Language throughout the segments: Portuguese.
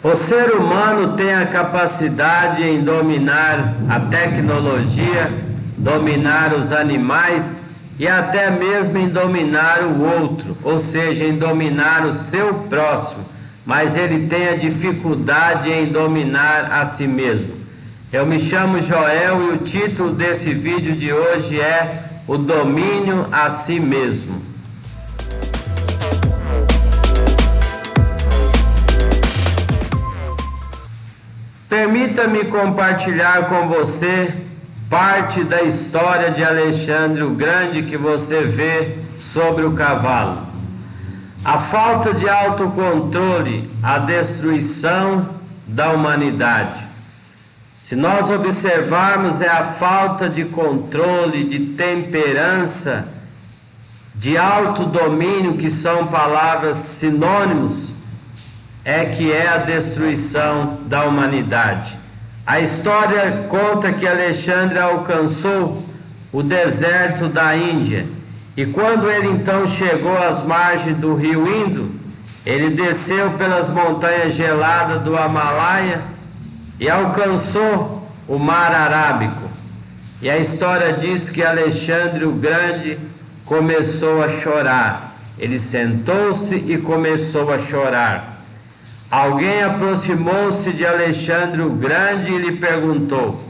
O ser humano tem a capacidade em dominar a tecnologia, dominar os animais e até mesmo em dominar o outro, ou seja, em dominar o seu próximo, mas ele tem a dificuldade em dominar a si mesmo. Eu me chamo Joel e o título desse vídeo de hoje é O Domínio a Si Mesmo. Permita-me compartilhar com você parte da história de Alexandre o Grande que você vê sobre o cavalo. A falta de autocontrole, a destruição da humanidade. Se nós observarmos, é a falta de controle, de temperança, de autodomínio, que são palavras sinônimos, que é a destruição da humanidade. A história conta que Alexandre alcançou o deserto da Índia, e quando ele então chegou às margens do rio Indo, ele desceu pelas montanhas geladas do Himalaia e alcançou o mar Arábico. E a história diz que Alexandre o Grande começou a chorar. Ele sentou-se e começou a chorar. Alguém aproximou-se de Alexandre o Grande e lhe perguntou: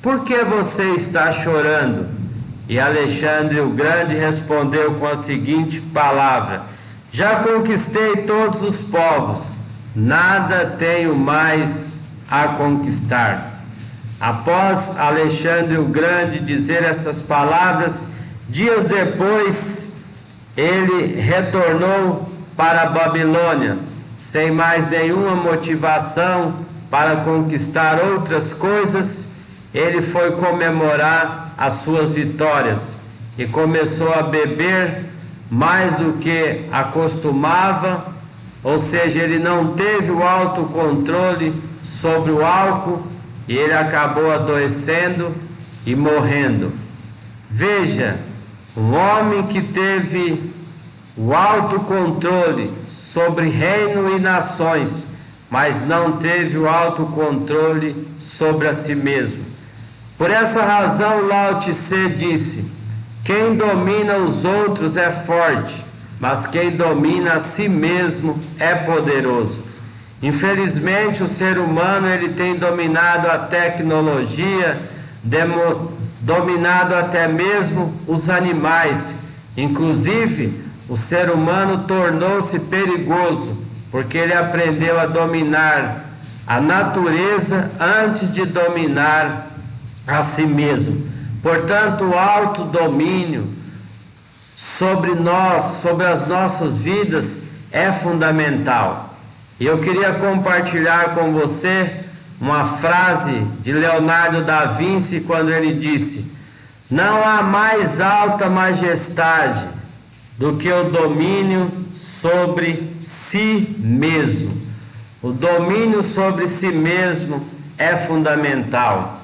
por que você está chorando? E Alexandre o Grande respondeu com a seguinte palavra: já conquistei todos os povos, nada tenho mais a conquistar. Após Alexandre o Grande dizer essas palavras, dias depois ele retornou para a Babilônia, sem mais nenhuma motivação para conquistar outras coisas. Ele foi comemorar as suas vitórias e começou a beber mais do que acostumava, ou seja, ele não teve o autocontrole sobre o álcool e ele acabou adoecendo e morrendo. Veja, um homem que teve o autocontrole sobre reino e nações, mas não teve o autocontrole sobre a si mesmo. Por essa razão, Lao Tse disse: quem domina os outros é forte, mas quem domina a si mesmo é poderoso. Infelizmente, o ser humano ele tem dominado a tecnologia, dominado até mesmo os animais. Inclusive, o ser humano tornou-se perigoso, porque ele aprendeu a dominar a natureza antes de dominar a si mesmo. Portanto, o autodomínio sobre nós, sobre as nossas vidas, é fundamental. E eu queria compartilhar com você uma frase de Leonardo da Vinci, quando ele disse: não há mais alta majestade do que o domínio sobre si mesmo. O domínio sobre si mesmo é fundamental.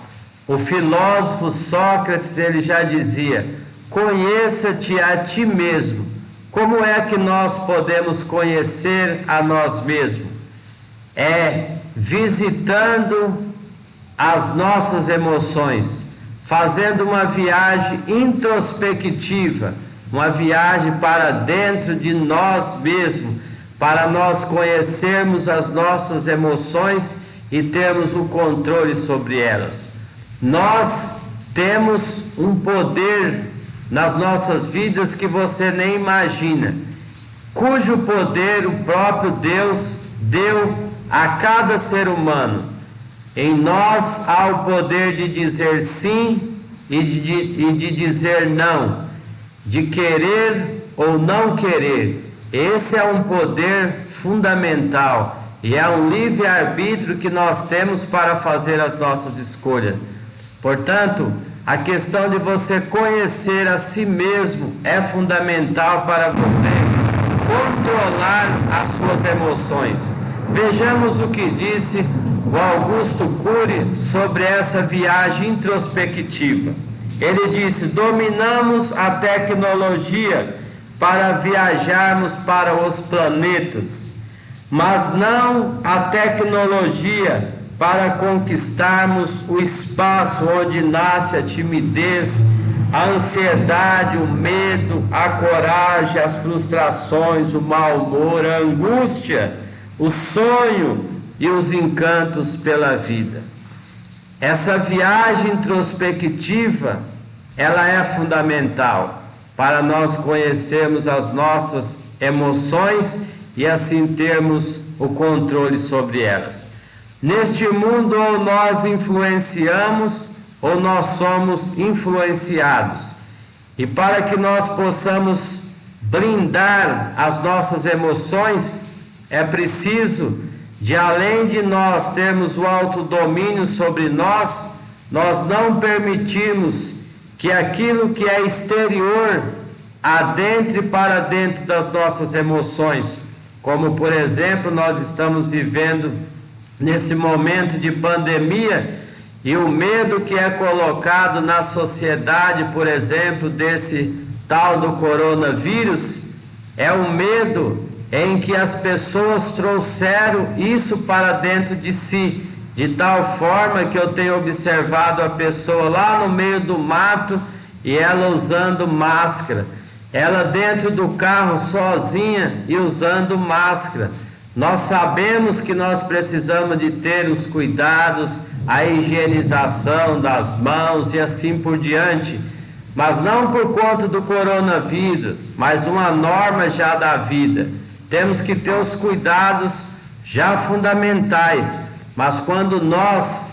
O filósofo Sócrates, ele já dizia: conheça-te a ti mesmo. Como é que nós podemos conhecer a nós mesmos? É visitando as nossas emoções, fazendo uma viagem introspectiva, uma viagem para dentro de nós mesmos, para nós conhecermos as nossas emoções e termos o controle sobre elas. Nós temos um poder nas nossas vidas que você nem imagina, cujo poder o próprio Deus deu a cada ser humano. Em nós há o poder de dizer sim e de dizer não, de querer ou não querer. Esse é um poder fundamental e é um livre-arbítrio que nós temos para fazer as nossas escolhas. Portanto, a questão de você conhecer a si mesmo é fundamental para você controlar as suas emoções. Vejamos o que disse o Augusto Cury sobre essa viagem introspectiva. Ele disse: dominamos a tecnologia para viajarmos para os planetas, mas não a tecnologia para conquistarmos o espaço onde nasce a timidez, a ansiedade, o medo, a coragem, as frustrações, o mau humor, a angústia, o sonho e os encantos pela vida. Essa viagem introspectiva, ela é fundamental para nós conhecermos as nossas emoções e assim termos o controle sobre elas. Neste mundo, ou nós influenciamos ou nós somos influenciados. E para que nós possamos blindar as nossas emoções, é preciso de, além de nós termos o autodomínio sobre nós, nós não permitirmos que aquilo que é exterior adentre para dentro das nossas emoções. Como, por exemplo, nós estamos vivendo nesse momento de pandemia e o medo que é colocado na sociedade, por exemplo, desse tal do coronavírus, é um medo em que as pessoas trouxeram isso para dentro de si, de tal forma que eu tenho observado a pessoa lá no meio do mato e ela usando máscara, ela dentro do carro sozinha e usando máscara. Nós sabemos que nós precisamos de ter os cuidados, a higienização das mãos e assim por diante, mas não por conta do coronavírus, mas uma norma já da vida. Temos que ter os cuidados já fundamentais, mas quando nós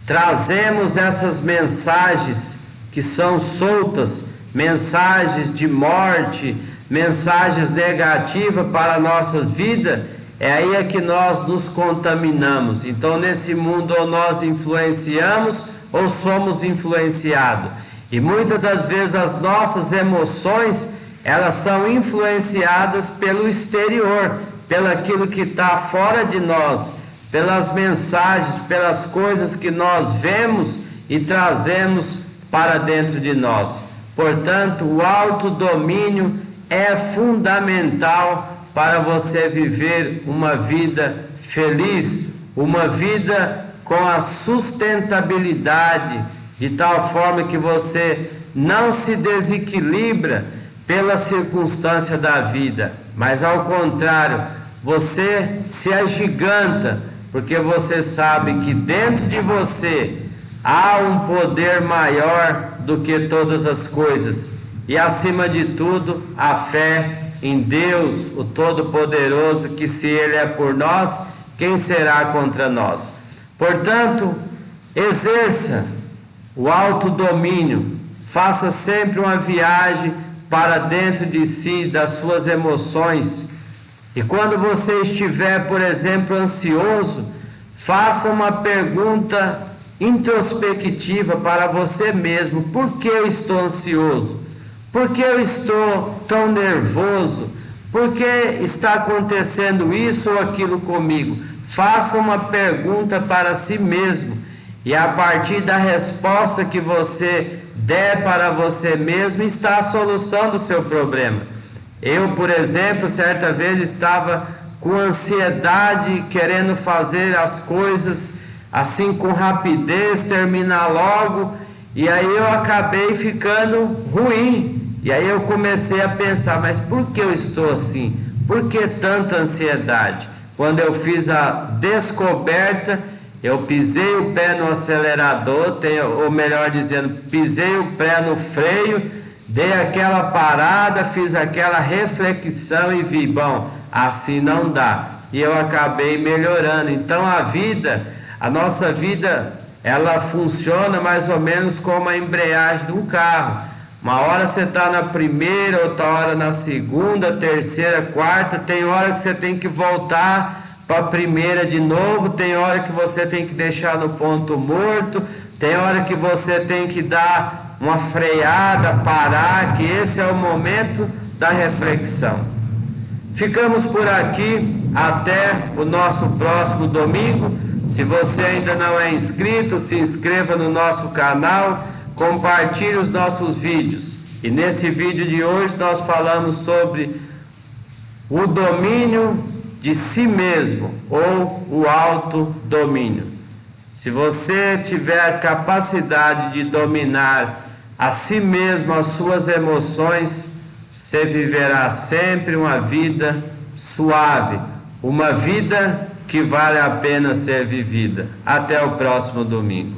trazemos essas mensagens que são soltas, mensagens de morte, mensagens negativas para a nossa vida, é aí é que nós nos contaminamos. Então, nesse mundo, ou nós influenciamos ou somos influenciados. E muitas das vezes as nossas emoções, elas são influenciadas pelo exterior, pelo aquilo que está fora de nós, pelas mensagens, pelas coisas que nós vemos e trazemos para dentro de nós. Portanto, o autodomínio é fundamental para você viver uma vida feliz, uma vida com a sustentabilidade, de tal forma que você não se desequilibra pela circunstância da vida, mas ao contrário, você se agiganta, porque você sabe que dentro de você há um poder maior do que todas as coisas, e acima de tudo, a fé em Deus, o Todo-Poderoso, que se Ele é por nós, quem será contra nós? Portanto, exerça o autodomínio, faça sempre uma viagem para dentro de si, das suas emoções, e quando você estiver, por exemplo, ansioso, faça uma pergunta introspectiva para você mesmo: por que eu estou ansioso? Por que eu estou tão nervoso? Por que está acontecendo isso ou aquilo comigo? Faça uma pergunta para si mesmo, e a partir da resposta que você der para você mesmo, está a solução do seu problema. Eu, por exemplo, certa vez estava com ansiedade, querendo fazer as coisas assim com rapidez, terminar logo, e aí eu acabei ficando ruim. E aí eu comecei a pensar: mas por que eu estou assim? Por que tanta ansiedade? Quando eu fiz a descoberta, eu pisei o pé no acelerador, ou melhor dizendo, pisei o pé no freio, dei aquela parada, fiz aquela reflexão e vi: bom, assim não dá. E eu acabei melhorando. Então a nossa vida, ela funciona mais ou menos como a embreagem de um carro. Uma hora você está na primeira, outra hora na segunda, terceira, quarta, tem hora que você tem que voltar para a primeira de novo, tem hora que você tem que deixar no ponto morto, tem hora que você tem que dar uma freada, parar, que esse é o momento da reflexão. Ficamos por aqui, até o nosso próximo domingo. Se você ainda não é inscrito, se inscreva no nosso canal, compartilhe os nossos vídeos. E nesse vídeo de hoje nós falamos sobre o domínio de si mesmo, ou o autodomínio. Se você tiver capacidade de dominar a si mesmo, as suas emoções, você viverá sempre uma vida suave, uma vida que vale a pena ser vivida. Até o próximo domingo.